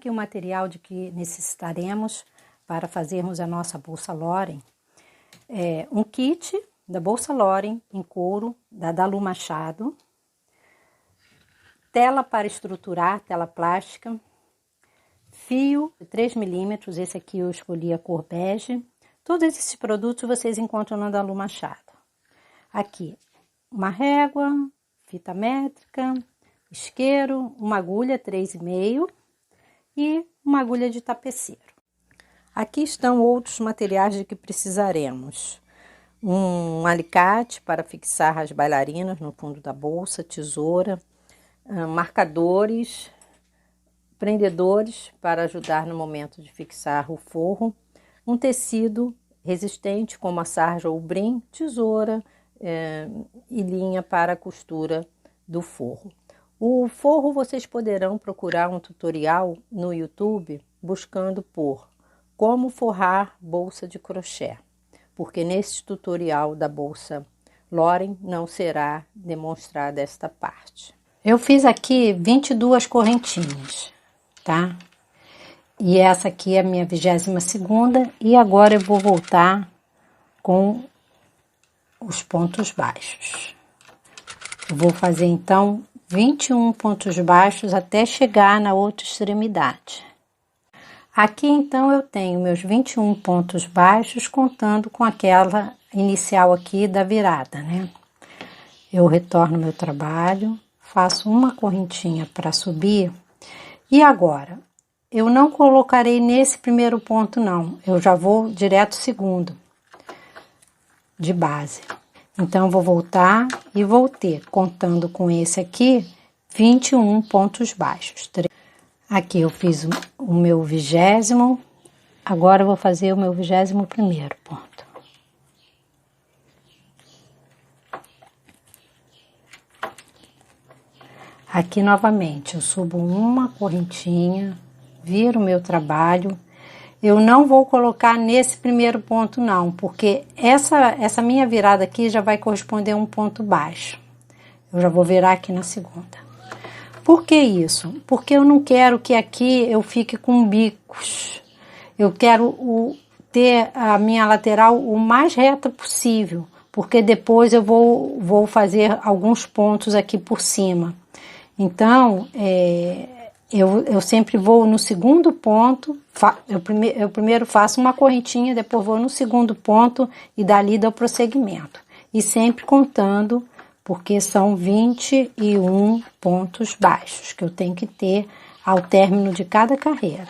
aqui o material de que necessitaremos para fazermos a nossa bolsa Loren. Um kit da bolsa Loren em couro, da Dalu Machado, tela para estruturar, tela plástica, fio de 3 milímetros, esse aqui eu escolhi a cor bege. Todos esses produtos vocês encontram na Dalu Machado. Aqui, uma régua, fita métrica, isqueiro, uma agulha 3,5 e uma agulha de tapeceiro. Aqui estão outros materiais de que precisaremos. Um alicate para fixar as bailarinas no fundo da bolsa, tesoura, marcadores, prendedores para ajudar no momento de fixar o forro, um tecido resistente como a sarja ou brim, tesoura e linha para a costura do forro. O forro vocês poderão procurar um tutorial no YouTube buscando por como forrar bolsa de crochê, porque nesse tutorial da bolsa Loren não será demonstrada esta parte. Eu fiz aqui 22 correntinhas, tá? E essa aqui é a minha 22ª e agora eu vou voltar com os pontos baixos. Eu vou fazer então 21 pontos baixos até chegar na outra extremidade. Aqui então eu tenho meus 21 pontos baixos contando com aquela inicial aqui da virada, né? Eu retorno meu trabalho, faço uma correntinha para subir e agora eu não colocarei nesse primeiro ponto não, eu já vou direto segundo de base. Então eu vou voltar e vou ter, contando com esse aqui, 21 pontos baixos. Aqui eu fiz o meu 20º, agora eu vou fazer o meu 21º ponto. Aqui novamente eu subo uma correntinha, viro o meu trabalho. Eu não vou colocar nesse primeiro ponto não, porque essa minha virada aqui já vai corresponder a um ponto baixo. Eu já vou virar aqui na segunda. Por que isso? Porque eu não quero que aqui eu fique com bicos. Eu quero ter a minha lateral o mais reta possível, porque depois eu vou fazer alguns pontos aqui por cima. Então, eu sempre vou no segundo ponto, eu primeiro faço uma correntinha, depois vou no segundo ponto e dali dou prosseguimento. E sempre contando, porque são 21 pontos baixos que eu tenho que ter ao término de cada carreira,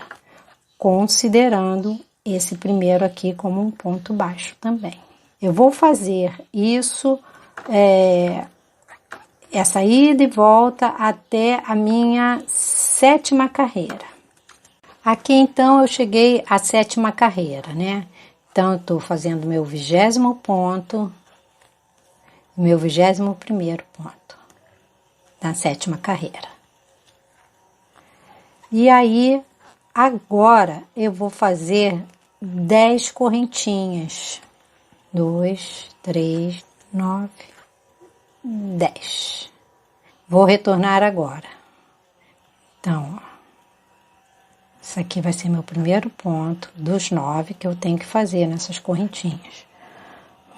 considerando esse primeiro aqui como um ponto baixo também. Eu vou fazer isso, essa ida e volta até a minha 7ª carreira. Aqui então eu cheguei à 7ª carreira, né? Então eu tô fazendo meu 20º ponto, meu 21º ponto na 7ª carreira. E aí agora eu vou fazer 10 correntinhas. 2, 3, 9, 10. Vou retornar agora. Então, ó, isso aqui vai ser meu primeiro ponto dos 9 que eu tenho que fazer nessas correntinhas.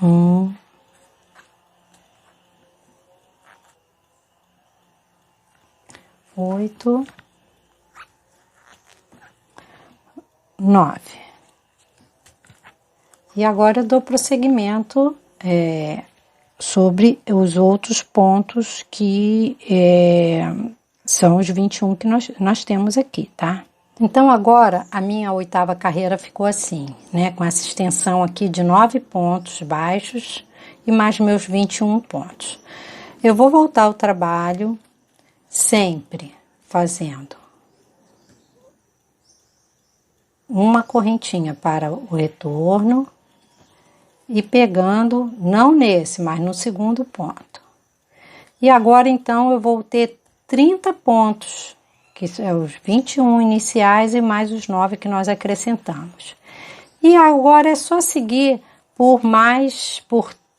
1, 8, 9. E agora eu dou prosseguimento sobre os outros pontos que são os 21 que nós temos aqui, tá? Então agora a minha 8ª carreira ficou assim, né? Com essa extensão aqui de 9 pontos baixos e mais meus 21 pontos. Eu vou voltar ao trabalho sempre fazendo uma correntinha para o retorno e pegando, não nesse, mas no segundo ponto. E agora então eu vou ter 30 pontos, que são os 21 iniciais e mais os 9 que nós acrescentamos. E agora é só seguir por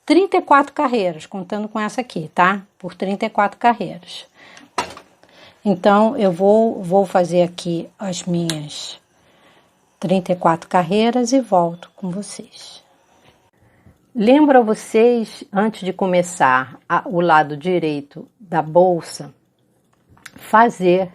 34 carreiras, contando com essa aqui, tá? Por 34 carreiras. Então, eu vou fazer aqui as minhas 34 carreiras e volto com vocês. Lembro a vocês, antes de começar o lado direito da bolsa, fazer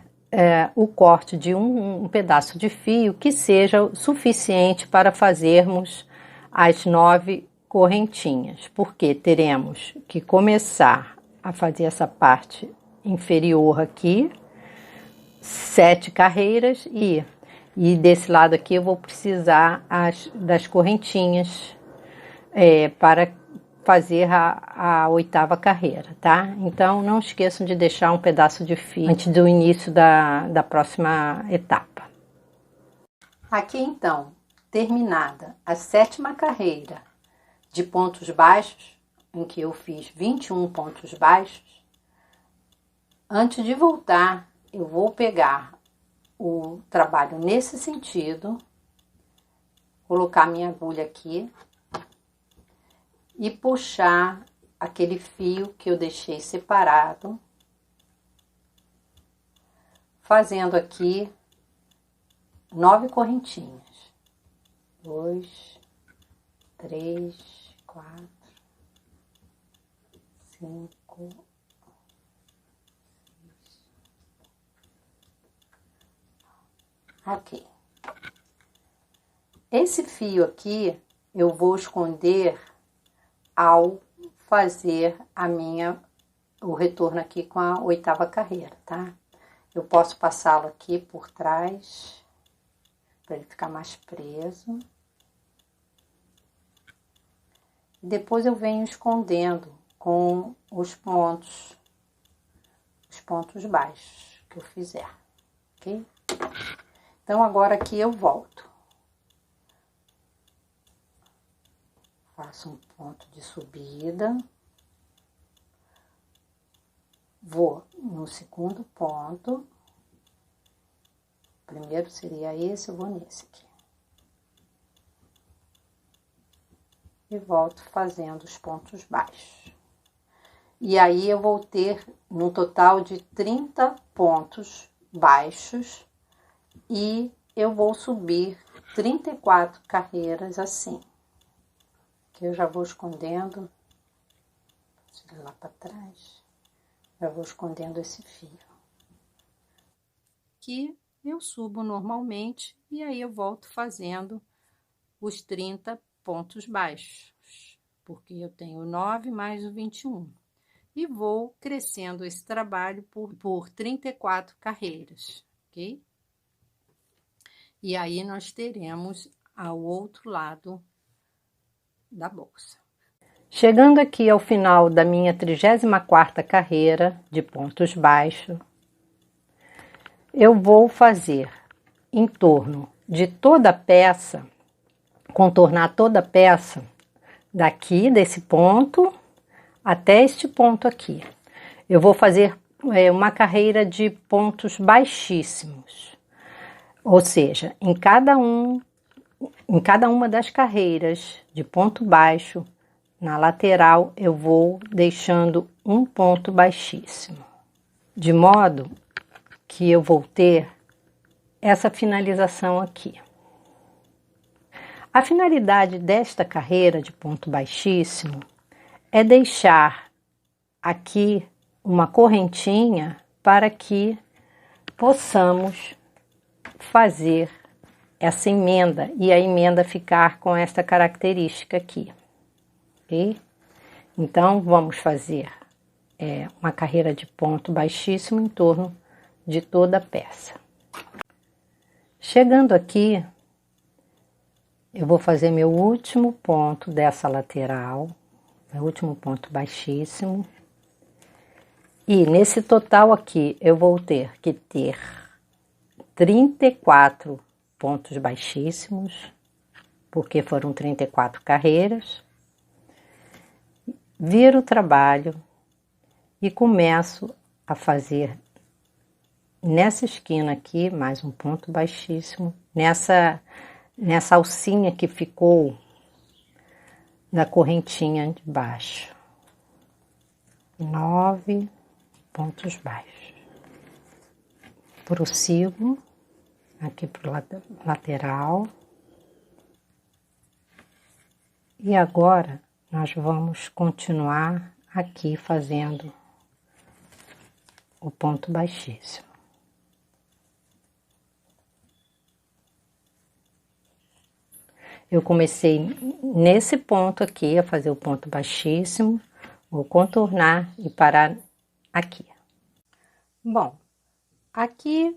o corte de um pedaço de fio que seja suficiente para fazermos as 9 correntinhas, porque teremos que começar a fazer essa parte inferior aqui, 7 carreiras e desse lado aqui eu vou precisar das correntinhas para fazer a 8ª carreira, tá? Então, não esqueçam de deixar um pedaço de fio antes do início da próxima etapa. Aqui, então, terminada a 7ª carreira de pontos baixos, em que eu fiz 21 pontos baixos, antes de voltar, eu vou pegar o trabalho nesse sentido, colocar minha agulha aqui, e puxar aquele fio que eu deixei separado, fazendo aqui 9 correntinhas. 2, 3, 4, 5, 6. Ok. Esse fio aqui eu vou esconder ao fazer o retorno aqui com a 8ª carreira, tá? Eu posso passá-lo aqui por trás, para ele ficar mais preso. Depois eu venho escondendo com os pontos baixos que eu fizer, ok? Então, agora aqui eu volto. Faço um ponto de subida, vou no segundo ponto, primeiro seria esse, eu vou nesse aqui. E volto fazendo os pontos baixos. E aí eu vou ter no total de 30 pontos baixos e eu vou subir 34 carreiras assim. Que eu já vou escondendo, lá para trás, já vou escondendo esse fio. Aqui eu subo normalmente e aí eu volto fazendo os 30 pontos baixos, porque eu tenho 9 mais o 21. E vou crescendo esse trabalho por 34 carreiras, ok? E aí nós teremos ao outro lado da bolsa. Chegando aqui ao final da minha 34ª carreira de pontos baixos, eu vou fazer em torno de toda a peça, contornar toda a peça daqui desse ponto até este ponto aqui. Eu vou fazer uma carreira de pontos baixíssimos, ou seja, em cada uma das carreiras de ponto baixo, na lateral eu vou deixando um ponto baixíssimo, de modo que eu vou ter essa finalização aqui. A finalidade desta carreira de ponto baixíssimo é deixar aqui uma correntinha para que possamos fazer essa emenda e a emenda ficar com esta característica aqui, ok? Então, vamos fazer uma carreira de ponto baixíssimo em torno de toda a peça. Chegando aqui, eu vou fazer meu último ponto dessa lateral, meu último ponto baixíssimo. E nesse total aqui, eu vou ter que ter 34 pontos baixíssimos, porque foram 34 carreiras. Viro o trabalho e começo a fazer nessa esquina aqui, mais um ponto baixíssimo, nessa alcinha que ficou da correntinha de baixo. 9 pontos baixos. prossigo aqui pro lateral. E agora nós vamos continuar aqui fazendo o ponto baixíssimo. Eu comecei nesse ponto aqui a fazer o ponto baixíssimo, vou contornar e parar aqui. Bom, aqui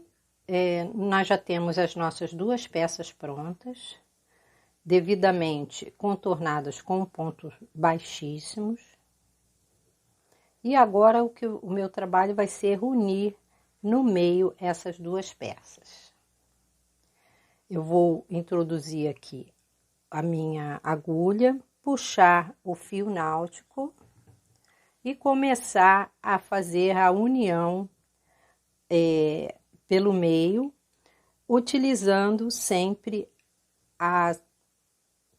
nós já temos as nossas duas peças prontas, devidamente contornadas com pontos baixíssimos. E agora o meu trabalho vai ser unir no meio essas duas peças. Eu vou introduzir aqui a minha agulha, puxar o fio náutico e começar a fazer a união pelo meio, utilizando sempre a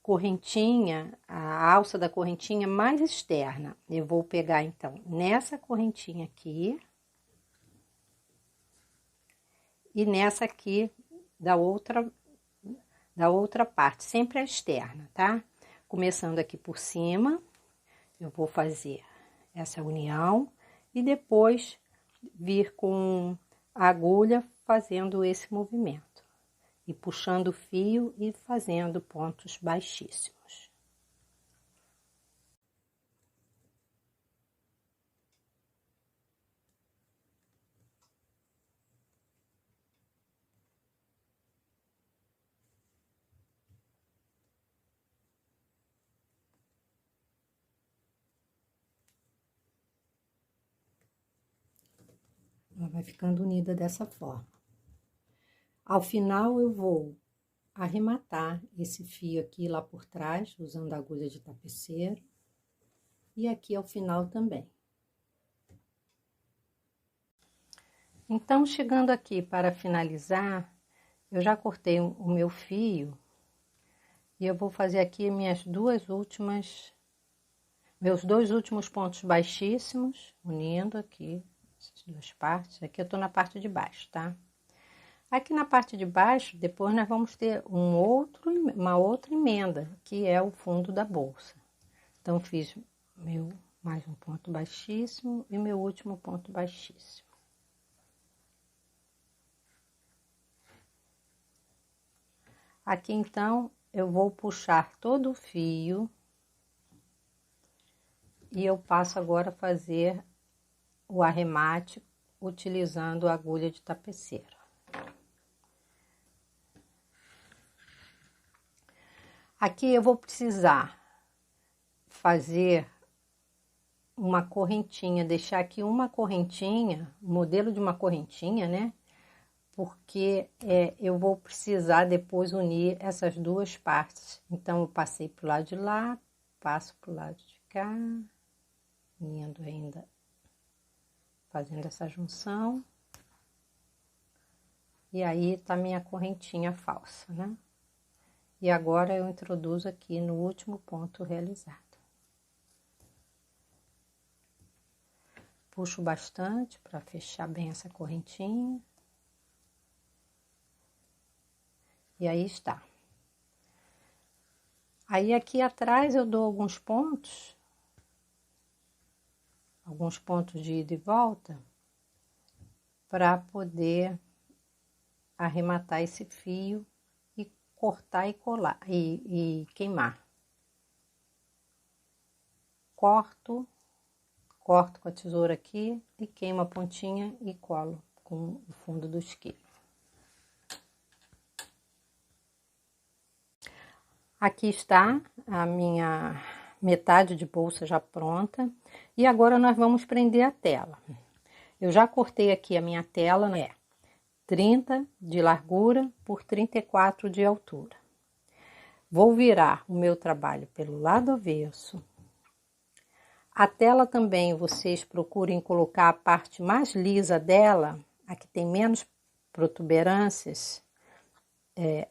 correntinha, a alça da correntinha mais externa. Eu vou pegar então nessa correntinha aqui e nessa aqui da outra parte, sempre a externa, tá? Começando aqui por cima, eu vou fazer essa união e depois vir com a agulha fazendo esse movimento e puxando o fio e fazendo pontos baixíssimos. Ela vai ficando unida dessa forma. Ao final, eu vou arrematar esse fio aqui lá por trás, usando a agulha de tapeceiro. E aqui ao final também. Então, chegando aqui para finalizar, eu já cortei o meu fio. E eu vou fazer aqui meus dois últimos pontos baixíssimos, unindo aqui essas duas partes. Aqui eu tô na parte de baixo, tá? Aqui na parte de baixo, depois nós vamos ter uma outra emenda, que é o fundo da bolsa. Então, fiz mais um ponto baixíssimo e meu último ponto baixíssimo. Aqui, então, eu vou puxar todo o fio e eu passo agora a fazer o arremate utilizando a agulha de tapeceiro. Aqui eu vou precisar fazer uma correntinha, deixar aqui uma correntinha, modelo de uma correntinha, né? Porque eu vou precisar depois unir essas duas partes. Então, eu passei pro lado de lá, passo pro lado de cá, unindo ainda, fazendo essa junção. E aí tá minha correntinha falsa, né? E agora eu introduzo aqui no último ponto realizado. Puxo bastante para fechar bem essa correntinha. E aí está. Aí aqui atrás eu dou alguns pontos de ida e volta, para poder arrematar esse fio e cortar e colar e queimar. Corto com a tesoura aqui e queimo a pontinha e colo com o fundo do isqueiro. Aqui está a minha metade de bolsa já pronta. E agora nós vamos prender a tela. Eu já cortei aqui a minha tela, né? 30 de largura por 34 de altura. Vou virar o meu trabalho pelo lado avesso. A tela também, vocês procurem colocar a parte mais lisa dela, a que tem menos protuberâncias,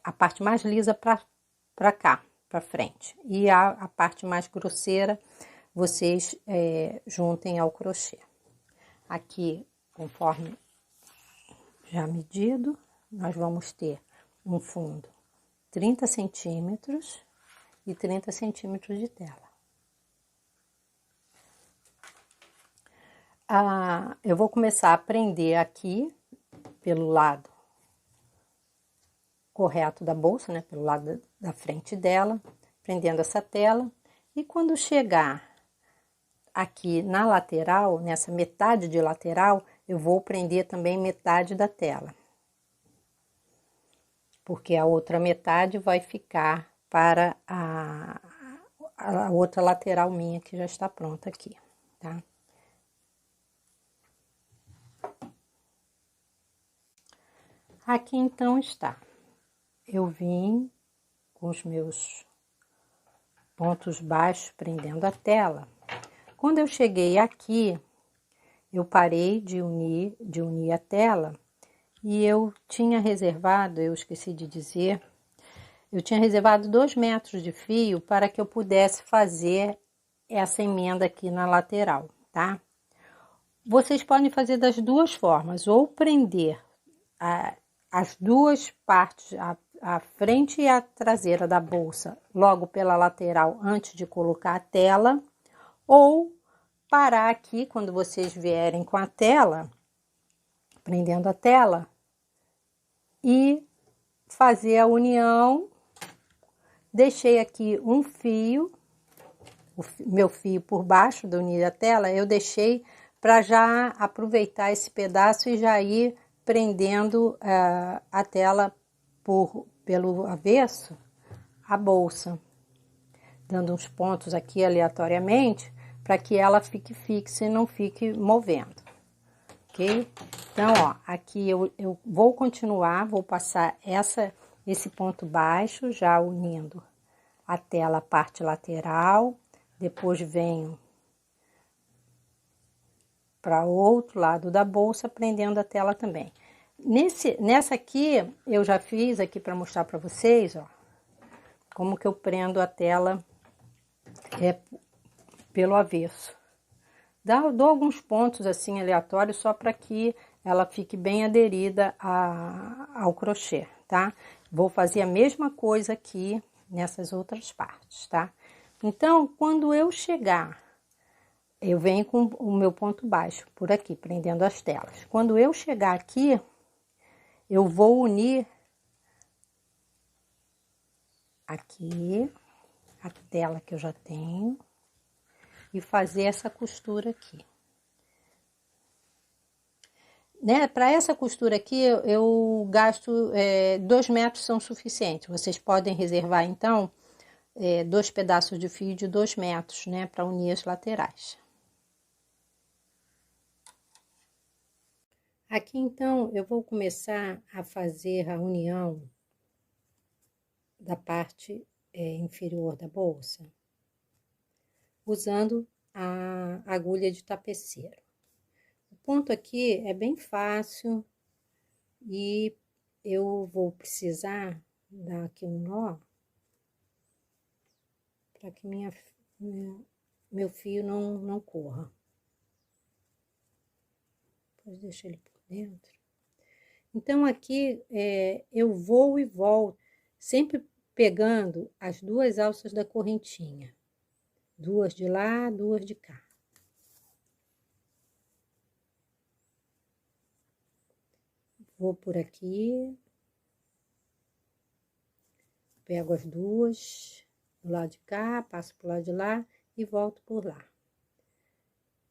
a parte mais lisa para cá, para frente. E a parte mais grosseira, vocês juntem ao crochê. Aqui, conforme já medido, nós vamos ter um fundo 30 centímetros e 30 centímetros de tela. Eu vou começar a prender aqui pelo lado correto da bolsa, né, pelo lado da frente dela, prendendo essa tela. E quando chegar aqui na lateral, nessa metade de lateral, eu vou prender também metade da tela. Porque a outra metade vai ficar para a outra lateral minha que já está pronta aqui, tá? Aqui então está. Eu vim com os meus pontos baixos prendendo a tela. Quando eu cheguei aqui, eu parei de unir a tela e eu tinha reservado, eu esqueci de dizer, eu tinha reservado 2 metros de fio para que eu pudesse fazer essa emenda aqui na lateral, tá? Vocês podem fazer das duas formas, ou prender as duas partes, a frente e a traseira da bolsa, logo pela lateral antes de colocar a tela, ou parar aqui quando vocês vierem com a tela, prendendo a tela, e fazer a união. Deixei aqui um fio, meu fio por baixo da unir a tela, eu deixei para já aproveitar esse pedaço e já ir prendendo a tela pelo avesso, a bolsa, dando uns pontos aqui aleatoriamente, para que ela fique fixa e não fique movendo, ok? Então, ó, aqui eu vou continuar, vou passar esse ponto baixo, já unindo a tela, a parte lateral, depois venho para o outro lado da bolsa, prendendo a tela também. Nessa aqui, eu já fiz aqui para mostrar para vocês, ó, como que eu prendo a tela pelo avesso. Dou alguns pontos assim aleatórios só para que ela fique bem aderida ao crochê, tá? Vou fazer a mesma coisa aqui nessas outras partes, tá? Então, quando eu chegar, eu venho com o meu ponto baixo por aqui, prendendo as telas. Quando eu chegar aqui, eu vou unir aqui a tela que eu já tenho e fazer essa costura aqui. Né? Para essa costura aqui, eu gasto 2 metros são suficientes. Vocês podem reservar, então, 2 pedaços de fio de 2 metros, né? Para unir as laterais. Aqui, então, eu vou começar a fazer a união da parte inferior da bolsa, usando a agulha de tapeceiro. O ponto aqui é bem fácil e eu vou precisar dar aqui um nó para que meu fio não corra. Depois deixo ele por dentro. Então, aqui eu vou e volto, sempre pegando as 2 alças da correntinha. 2 de lá, 2 de cá. Vou por aqui. Pego as 2 do lado de cá, passo pro lado de lá e volto por lá.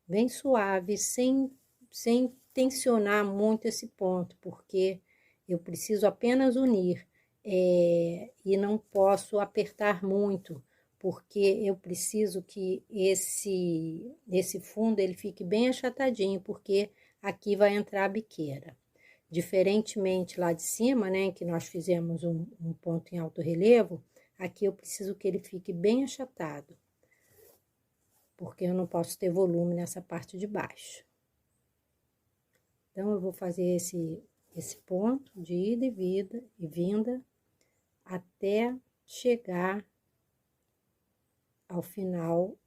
Bem suave, sem tensionar muito esse ponto, porque eu preciso apenas unir e não posso apertar muito, porque eu preciso que esse fundo ele fique bem achatadinho, porque aqui vai entrar a biqueira. Diferentemente lá de cima, né, que nós fizemos um ponto em alto relevo, aqui eu preciso que ele fique bem achatado, porque eu não posso ter volume nessa parte de baixo. Então, eu vou fazer esse ponto de ida e vinda até chegar ao final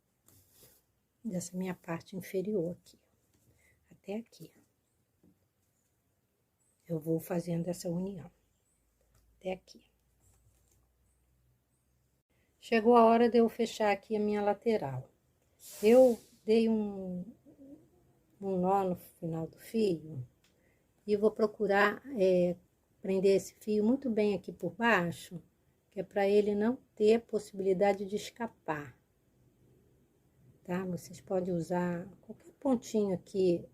dessa minha parte inferior aqui, até aqui. eu vou fazendo essa união até aqui. Chegou a hora de eu fechar aqui a minha lateral. Eu dei um nó no final do fio e vou procurar prender esse fio muito bem aqui por baixo, que é para ele não ter possibilidade de escapar, tá? Vocês podem usar qualquer pontinho aqui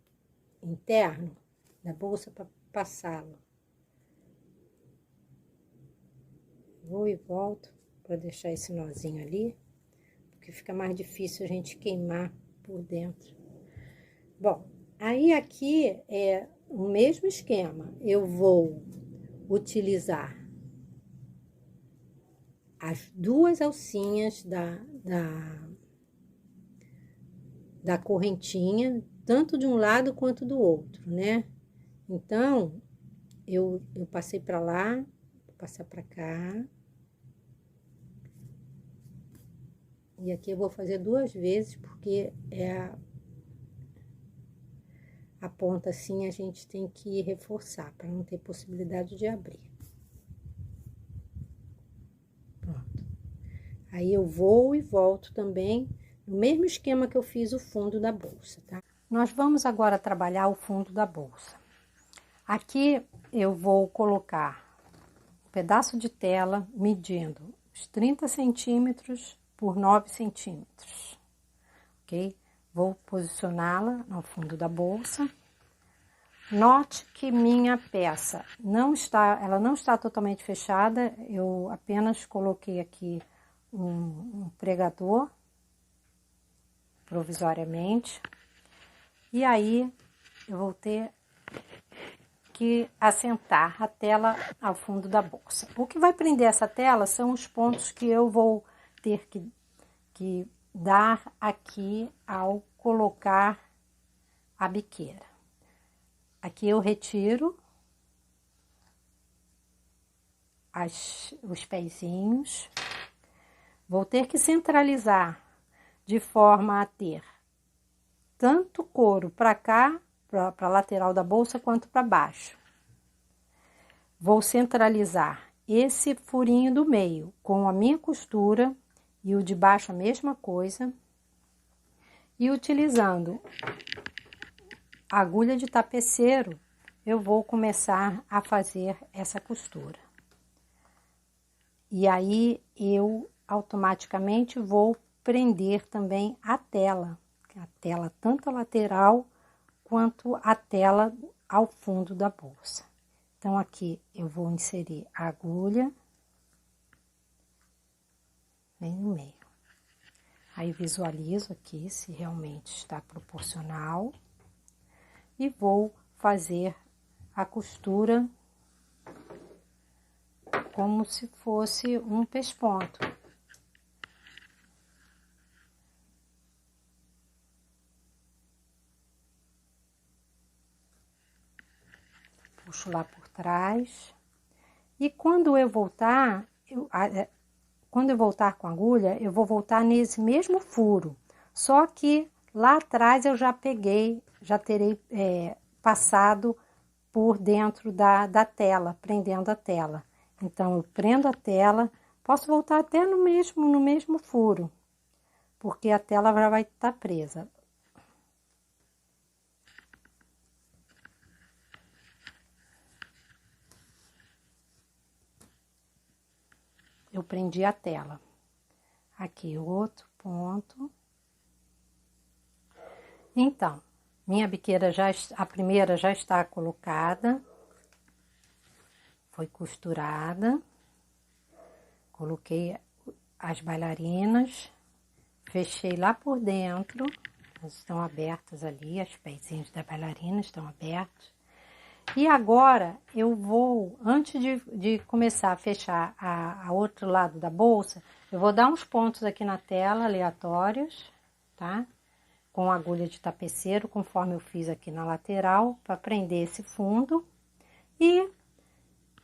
interno da bolsa para passá-lo. Vou e volto para deixar esse nozinho ali, porque fica mais difícil a gente queimar por dentro. Bom, aí aqui é o mesmo esquema. Eu vou utilizar as duas alcinhas da correntinha, tanto de um lado quanto do outro, né? Então, eu passei para lá, vou passar para cá. E aqui eu vou fazer 2 vezes, porque a ponta assim a gente tem que reforçar, para não ter possibilidade de abrir. Pronto. Aí eu vou e volto também, no mesmo esquema que eu fiz o fundo da bolsa, tá? Nós vamos agora trabalhar o fundo da bolsa. Aqui eu vou colocar um pedaço de tela medindo os 30 centímetros por 9 centímetros, ok? Vou posicioná-la no fundo da bolsa. Note que minha peça ela não está totalmente fechada, eu apenas coloquei aqui um pregador, provisoriamente, e aí eu vou ter que assentar a tela ao fundo da bolsa. O que vai prender essa tela são os pontos que eu vou ter que dar aqui ao colocar a biqueira. Aqui eu retiro os pezinhos. Vou ter que centralizar de forma a ter tanto couro para cá, para a lateral da bolsa, quanto para baixo. Vou centralizar esse furinho do meio com a minha costura e o de baixo a mesma coisa. E utilizando a agulha de tapeceiro, eu vou começar a fazer essa costura. E aí eu automaticamente vou prender também a tela tanto a lateral quanto a tela ao fundo da bolsa. Então aqui eu vou inserir a agulha bem no meio. Aí visualizo aqui se realmente está proporcional e vou fazer a costura como se fosse um pesponto. Puxo lá por trás. E quando eu voltar, quando eu voltar com a agulha, eu vou voltar nesse mesmo furo. Só que lá atrás eu já terei passado por dentro da tela, prendendo a tela. Então, eu prendo a tela, posso voltar até no mesmo furo, porque a tela já vai estar presa. Eu prendi a tela. Aqui, outro ponto. Então, minha biqueira a primeira já está colocada. Foi costurada. Coloquei as bailarinas. Fechei lá por dentro. Elas estão abertas ali, os pezinhos da bailarina estão abertos. E agora, eu vou, antes de começar a fechar a outro lado da bolsa, eu vou dar uns pontos aqui na tela, aleatórios, tá? Com agulha de tapeceiro, conforme eu fiz aqui na lateral, para prender esse fundo. E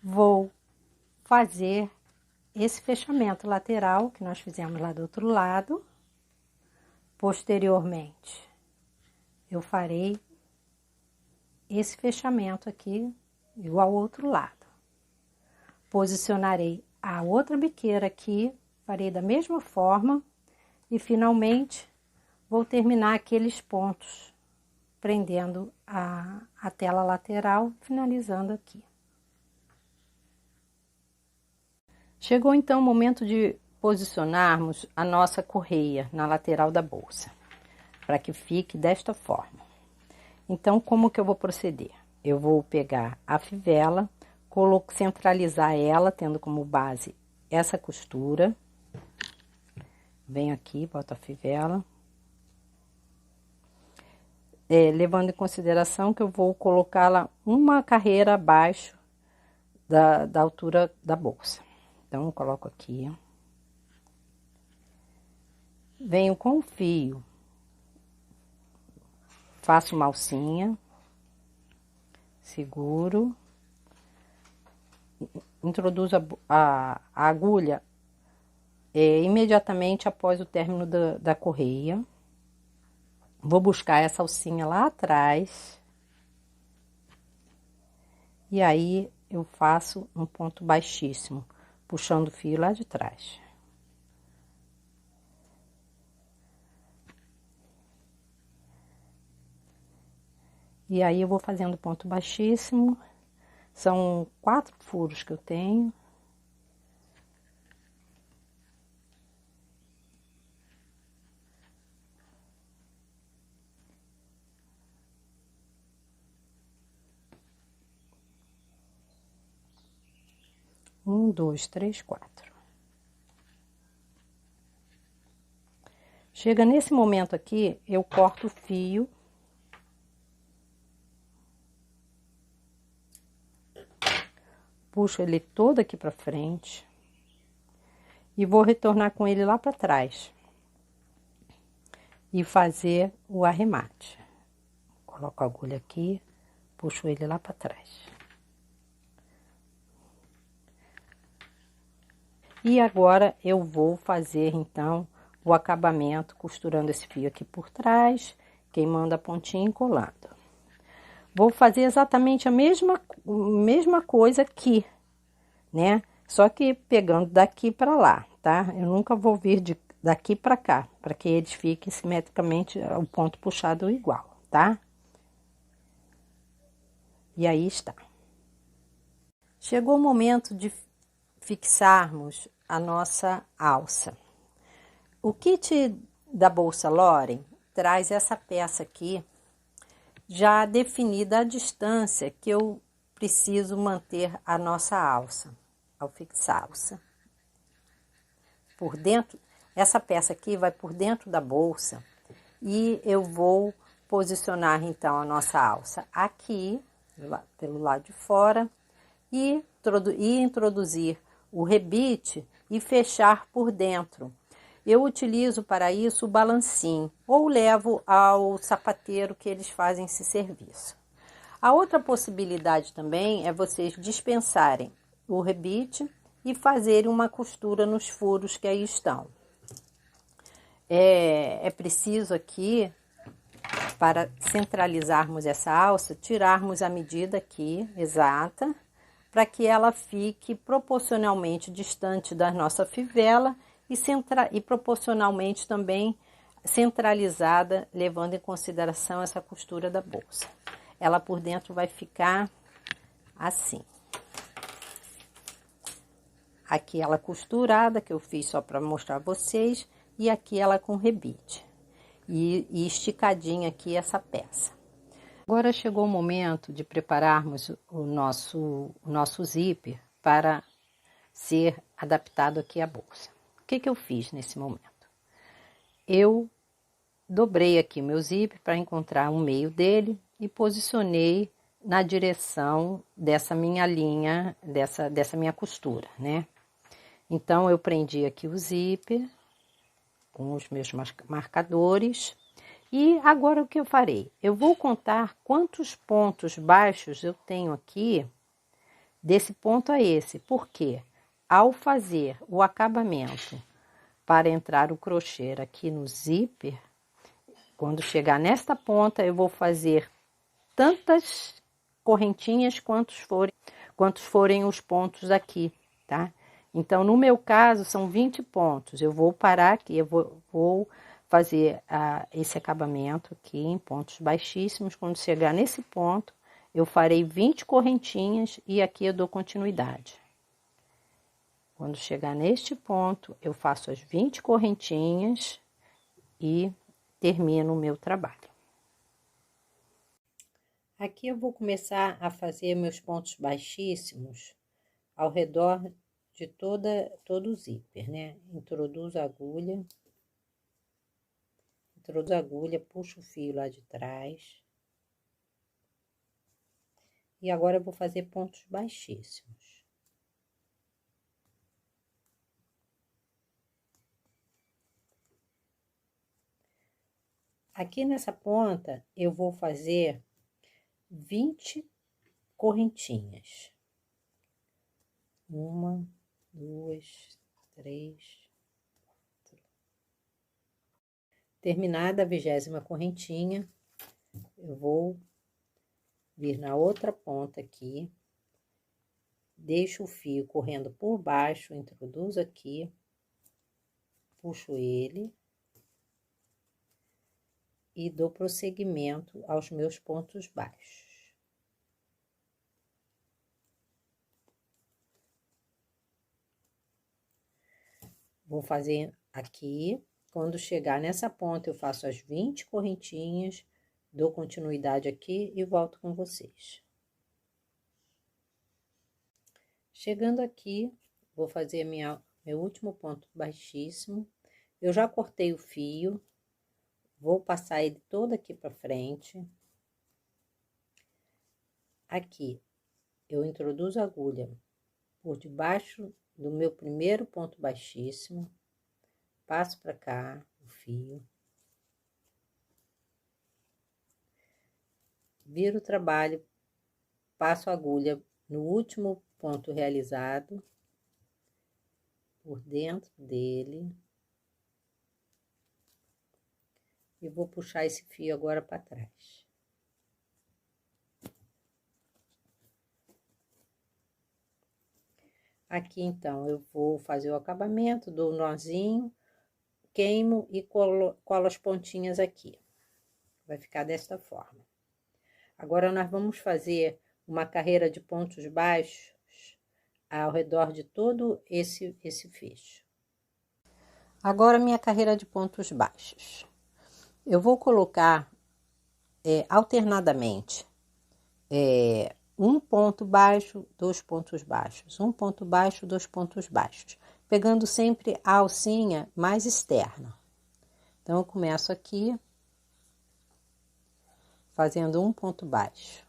vou fazer esse fechamento lateral, que nós fizemos lá do outro lado. Posteriormente, eu farei esse fechamento aqui igual ao outro lado. Posicionarei a outra biqueira aqui, farei da mesma forma e finalmente vou terminar aqueles pontos, prendendo a tela lateral, finalizando aqui. Chegou então o momento de posicionarmos a nossa correia na lateral da bolsa, para que fique desta forma. Então, como que eu vou proceder? Eu vou pegar a fivela, centralizar ela, tendo como base essa costura. Venho aqui, boto a fivela. Levando em consideração que eu vou colocá-la uma carreira abaixo da altura da bolsa. Então, eu coloco aqui. Venho com o fio, faço uma alcinha, seguro, introduzo a agulha imediatamente após o término da correia. Vou buscar essa alcinha lá atrás. E aí, eu faço um ponto baixíssimo, puxando o fio lá de trás. E aí, eu vou fazendo ponto baixíssimo. São 4 furos que eu tenho. Um, dois, três, 4. Chega nesse momento aqui, eu corto o fio. Puxo ele todo aqui pra frente. E vou retornar com ele lá pra trás. E fazer o arremate. Coloco a agulha aqui, puxo ele lá pra trás. E agora eu vou fazer então o acabamento costurando esse fio aqui por trás, queimando a pontinha e colando. Vou fazer exatamente a mesma coisa aqui, né? Só que pegando daqui para lá, tá? Eu nunca vou vir daqui para cá, para que eles fiquem simetricamente o ponto puxado igual, tá? E aí está. Chegou o momento de fixarmos a nossa alça. O kit da bolsa Loren traz essa peça aqui, já definida a distância que eu preciso manter a nossa alça, ao fixar a alça. Por dentro, essa peça aqui vai por dentro da bolsa e eu vou posicionar então a nossa alça aqui, pelo lado de fora, e introduzir o rebite e fechar por dentro. Eu utilizo para isso o balancim ou levo ao sapateiro que eles fazem esse serviço. A outra possibilidade também é vocês dispensarem o rebite e fazerem uma costura nos furos que aí estão. É preciso aqui, para centralizarmos essa alça, tirarmos a medida aqui exata, para que ela fique proporcionalmente distante da nossa fivela e proporcionalmente também centralizada, levando em consideração essa costura da bolsa. Ela por dentro vai ficar assim. Aqui ela costurada, que eu fiz só para mostrar a vocês, e aqui ela com rebite. E esticadinha aqui essa peça. Agora chegou o momento de prepararmos o nosso zíper para ser adaptado aqui à bolsa. O que eu fiz nesse momento? Eu dobrei aqui meu zíper para encontrar o meio dele e posicionei na direção dessa minha linha, dessa minha costura, né? Então, eu prendi aqui o zíper com os meus marcadores. E agora o que eu farei? Eu vou contar quantos pontos baixos eu tenho aqui desse ponto a esse. Por quê? Ao fazer o acabamento para entrar o crochê aqui no zíper, quando chegar nesta ponta, eu vou fazer tantas correntinhas quantos forem os pontos aqui, tá? Então, no meu caso, são 20 pontos. Eu vou parar aqui, eu vou fazer esse acabamento aqui em pontos baixíssimos. Quando chegar nesse ponto, eu farei 20 correntinhas e aqui eu dou continuidade. Quando chegar neste ponto, eu faço as 20 correntinhas e termino o meu trabalho. Aqui eu vou começar a fazer meus pontos baixíssimos ao redor de todo o zíper, né? Introduzo a agulha, puxo o fio lá de trás. E agora eu vou fazer pontos baixíssimos. Aqui nessa ponta, eu vou fazer 20 correntinhas. 1, 2, 3, 4. Terminada a 20ª correntinha, eu vou vir na outra ponta aqui, deixo o fio correndo por baixo, introduzo aqui, puxo ele e dou prosseguimento aos meus pontos baixos. Vou fazer aqui, quando chegar nessa ponta, eu faço as 20 correntinhas, dou continuidade aqui e volto com vocês. Chegando aqui, vou fazer meu último ponto baixíssimo. Eu já cortei o fio, vou passar ele todo aqui pra frente. Aqui, eu introduzo a agulha por debaixo do meu primeiro ponto baixíssimo, passo pra cá o fio, viro o trabalho, passo a agulha no último ponto realizado, por dentro dele, e vou puxar esse fio agora para trás. Aqui, então, eu vou fazer o acabamento, dou um nozinho, queimo e colo as pontinhas aqui. Vai ficar desta forma. Agora, nós vamos fazer uma carreira de pontos baixos ao redor de todo esse fecho. Agora, minha carreira de pontos baixos. Eu vou colocar alternadamente um ponto baixo, 2 pontos baixos, um ponto baixo, 2 pontos baixos, pegando sempre a alcinha mais externa. Então, eu começo aqui, fazendo um ponto baixo.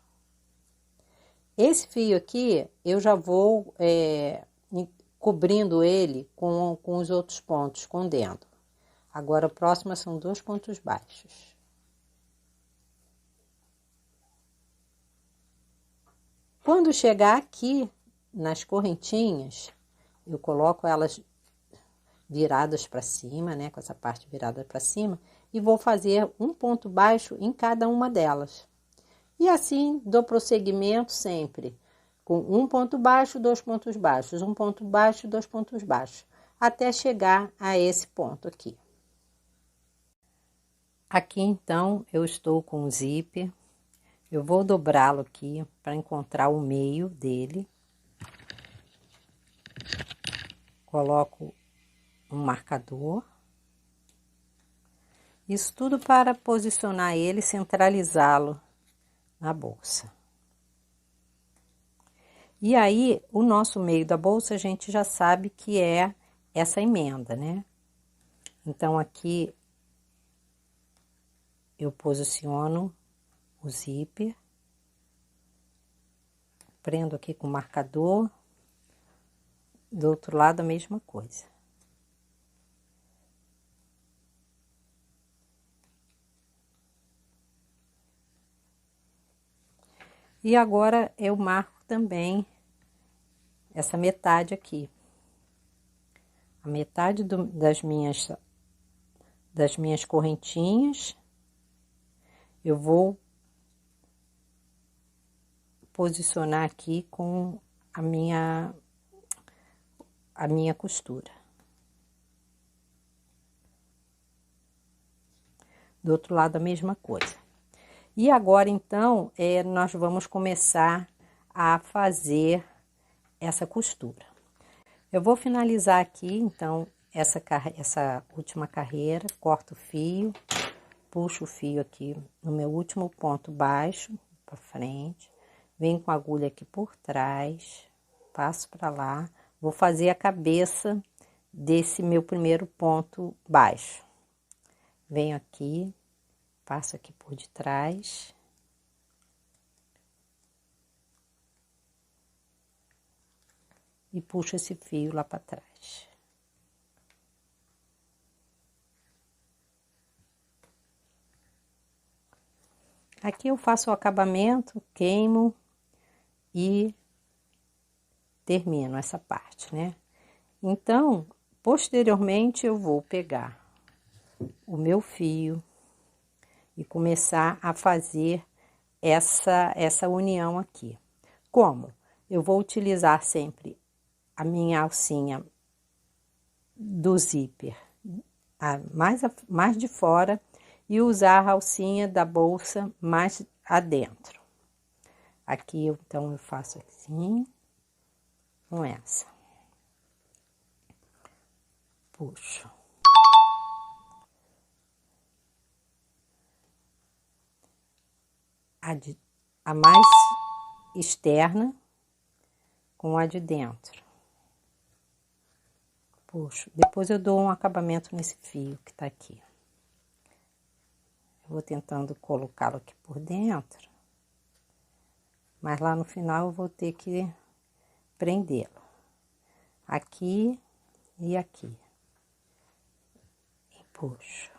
Esse fio aqui, eu já vou cobrindo ele com os outros pontos, escondendo. Agora, a próxima são 2 pontos baixos. Quando chegar aqui nas correntinhas, eu coloco elas viradas para cima, né? Com essa parte virada para cima, e vou fazer um ponto baixo em cada uma delas. E assim, dou prosseguimento sempre, com um ponto baixo, 2 pontos baixos, um ponto baixo, 2 pontos baixos, até chegar a esse ponto aqui. Aqui, então, eu estou com o zíper. Eu vou dobrá-lo aqui para encontrar o meio dele. Coloco um marcador. Isso tudo para posicionar ele, centralizá-lo na bolsa. E aí, o nosso meio da bolsa, a gente já sabe que é essa emenda, né? Então, aqui, eu posiciono o zíper, prendo aqui com o marcador, do outro lado a mesma coisa. E agora eu marco também essa metade aqui. A metade das minhas correntinhas, eu vou posicionar aqui com a minha costura. Do outro lado a mesma coisa. E agora então, nós vamos começar a fazer essa costura. Eu vou finalizar aqui então essa última carreira, corto o fio, puxo o fio aqui no meu último ponto baixo para frente, venho com a agulha aqui por trás, passo para lá, vou fazer a cabeça desse meu primeiro ponto baixo. Venho aqui, passo aqui por detrás. E puxo esse fio lá para trás. Aqui eu faço o acabamento, queimo e termino essa parte, né? Então, posteriormente eu vou pegar o meu fio e começar a fazer essa união aqui. Como? Eu vou utilizar sempre a minha alcinha do zíper mais de fora e usar a alcinha da bolsa mais adentro. Aqui, então, eu faço assim, com essa. Puxo. A mais externa com a de dentro. Puxo. Depois eu dou um acabamento nesse fio que tá aqui. Eu vou tentando colocá-lo aqui por dentro. Mas lá no final eu vou ter que prendê-lo. Aqui e aqui. E puxo.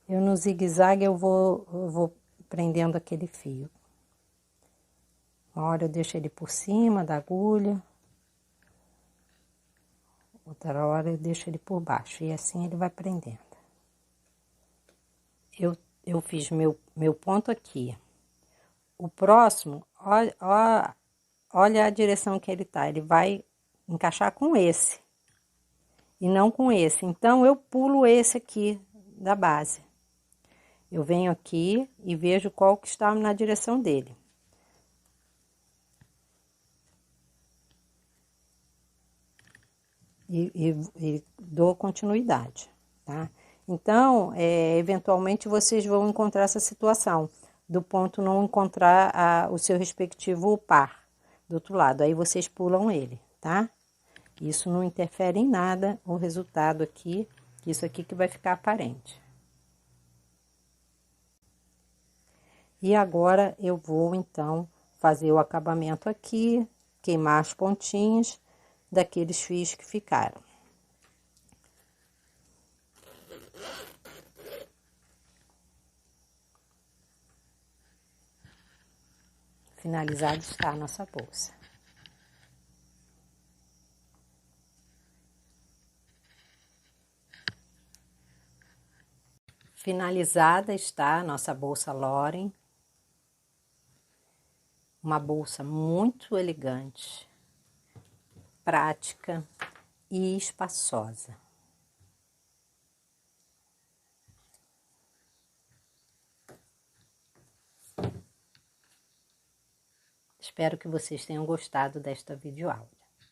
Eu no zigue-zague eu vou prendendo aquele fio. Uma hora eu deixo ele por cima da agulha. Outra hora eu deixo ele por baixo. E assim ele vai prendendo. Eu fiz meu ponto aqui. O próximo, olha a direção que ele tá. Ele vai encaixar com esse. E não com esse. Então, eu pulo esse aqui da base. Eu venho aqui e vejo qual que está na direção dele. E dou continuidade, tá? Então, eventualmente vocês vão encontrar essa situação do ponto não encontrar o seu respectivo par do outro lado. Aí vocês pulam ele, tá? Isso não interfere em nada o resultado aqui, isso aqui que vai ficar aparente. E agora eu vou, então, fazer o acabamento aqui, queimar as pontinhas daqueles fios que ficaram. Finalizada está a nossa bolsa. Finalizada está a nossa bolsa Loren. Uma bolsa muito elegante, prática e espaçosa. Espero que vocês tenham gostado desta videoaula.